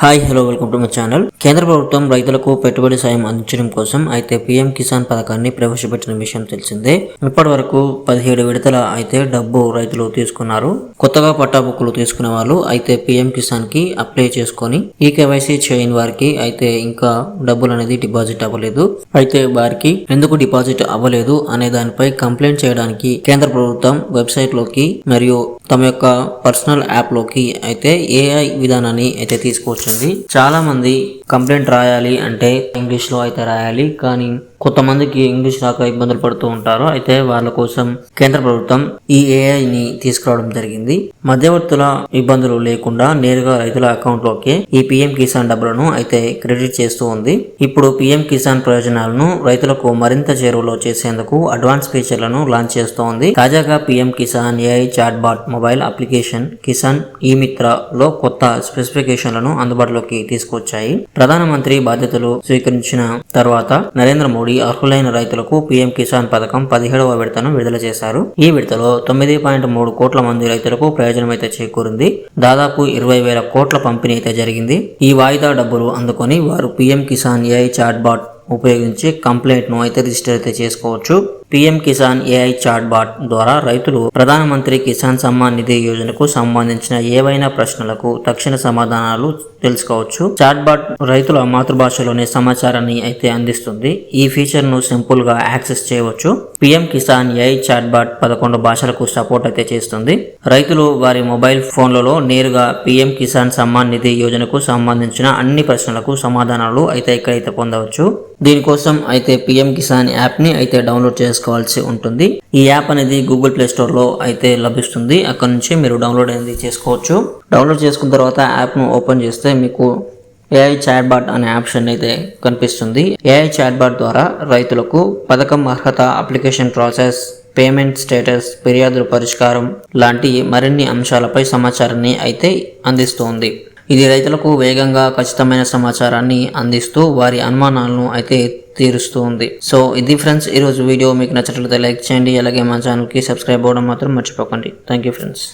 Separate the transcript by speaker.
Speaker 1: Hi hello welcome to my channel. కేంద్ర ప్రభుత్వం రైతులకు పెట్టుబడి సాయం అందించడం కోసం అయితే పీఎం కిసాన్ పథకాన్ని ప్రవేశపెట్టిన విషయం తెలిసిందే. ఇప్పటి వరకు 17 విడతల అయితే డబ్బు రైతులు తీసుకున్నారు. కొత్తగా పట్టా బుక్కులు తీసుకునే వాళ్ళు అయితే పీఎం కిసాన్ కి అప్లై చేసుకొని ఈ కేవైసీ చేయని వారికి అయితే ఇంకా డబ్బులు అనేది డిపాజిట్ అవ్వలేదు. అయితే వారికి ఎందుకు డిపాజిట్ అవ్వలేదు అనే దానిపై కంప్లైంట్ చేయడానికి కేంద్ర ప్రభుత్వం వెబ్సైట్ లోకి మరియు తమ యొక్క పర్సనల్ యాప్ లోకి అయితే ఏఐ విధానాన్ని అయితే తీసుకొచ్చింది. చాలా మంది కంప్లైంట్ రాయాలి అంటే ఇంగ్లీష్ లో అయితే రాయాలి, కానీ కొంతమందికి ఇంగ్లీష్ రాక ఇబ్బందులు పడుతూ ఉంటారు. అయితే వాళ్ళ కోసం కేంద్ర ప్రభుత్వం ఈ ఏఐ ని తీసుకురావడం జరిగింది. మధ్యవర్తుల ఇబ్బందులు లేకుండా నేరుగా రైతుల అకౌంట్ లోకి ఈ పీఎం కిసాన్ డబ్బులను అయితే క్రెడిట్ చేస్తూ ఉంది. ఇప్పుడు పీఎం కిసాన్ ప్రయోజనాలను రైతులకు మరింత చేరువలో చేసేందుకు అడ్వాన్స్ ఫీచర్లను లాంచ్ చేస్తోంది. తాజాగా PM Kisan AI chat bot mobile application Kisan e Mitra లో కొత్త స్పెసిఫికేషన్లను అందుబాటులోకి తీసుకొచ్చాయి. ప్రధానమంత్రి బాధ్యతలు స్వీకరించిన తర్వాత నరేంద్ర మోడీ అర్హులైన రైతులకు పీఎం కిసాన్ పథకం 17వ విడతను విడుదల చేశారు. ఈ విడతలో 9.3 కోట్ల మంది రైతులకు ప్రయోజనం అయితే చేకూరింది. దాదాపు 20,000 కోట్ల పంపిణీ అయితే జరిగింది. ఈ వాయిదా డబ్బులు అందుకొని వారు PM Kisan AI chat bot ఉపయోగించి కంప్లైంట్ ను అయితే రిజిస్టర్ అయితే చేసుకోవచ్చు. PM Kisan AI chat bot ద్వారా రైతులు ప్రధానమంత్రి కిసాన్ సమ్మాన్ నిధి యోజనకు సంబంధించిన ఏవైనా ప్రశ్నలకు తక్షణ సమాధానాలు తెలుసుకోవచ్చు. చాట్ బాట్ రైతుల మాతృభాషలోనే సమాచారాన్ని అయితే అందిస్తుంది. ఈ ఫీచర్ ను సింపుల్ గా యాక్సెస్ చేయవచ్చు. PM Kisan AI chat bot 11 భాషలకు సపోర్ట్ అయితే చేస్తుంది. రైతులు వారి మొబైల్ ఫోన్లలో నేరుగా పీఎం కిసాన్ సమ్మాన్ నిధి యోజనకు సంబంధించిన అన్ని ప్రశ్నలకు సమాధానాలు అయితే ఇక్కడైతే పొందవచ్చు. దీనికోసం అయితే పీఎం కిసాన్ యాప్ ని అయితే డౌన్లోడ్ చేసుకోవాల్సి ఉంటుంది. ఈ యాప్ అనేది గూగుల్ ప్లే స్టోర్ లో అయితే లభిస్తుంది. అక్కడ నుంచి మీరు డౌన్లోడ్ అనేది చేసుకోవచ్చు. డౌన్లోడ్ చేసుకున్న తర్వాత యాప్ ను ఓపెన్ చేస్తే మీకు ఏఐ చాట్ బాట్ అనే ఆప్షన్ అయితే కనిపిస్తుంది. ఏఐ చాట్ బాట్ ద్వారా రైతులకు పథకం అర్హత, అప్లికేషన్ ప్రాసెస్, పేమెంట్ స్టేటస్, ఫిర్యాదుల పరిష్కారం లాంటి మరిన్ని అంశాలపై సమాచారాన్ని అయితే అందిస్తుంది. ఇది రైతులకు వేగంగా ఖచ్చితమైన సమాచారాన్ని అందిస్తూ వారి అనుమానాలను అయితే తీరుస్తూ ఉంది. సో ఇది ఫ్రెండ్స్ ఈరోజు వీడియో. మీకు నచ్చినట్లయితే లైక్ చేయండి, అలాగే మా ఛానల్కి సబ్స్క్రైబ్ అవ్వడం మాత్రం మర్చిపోకండి. Thank you friends.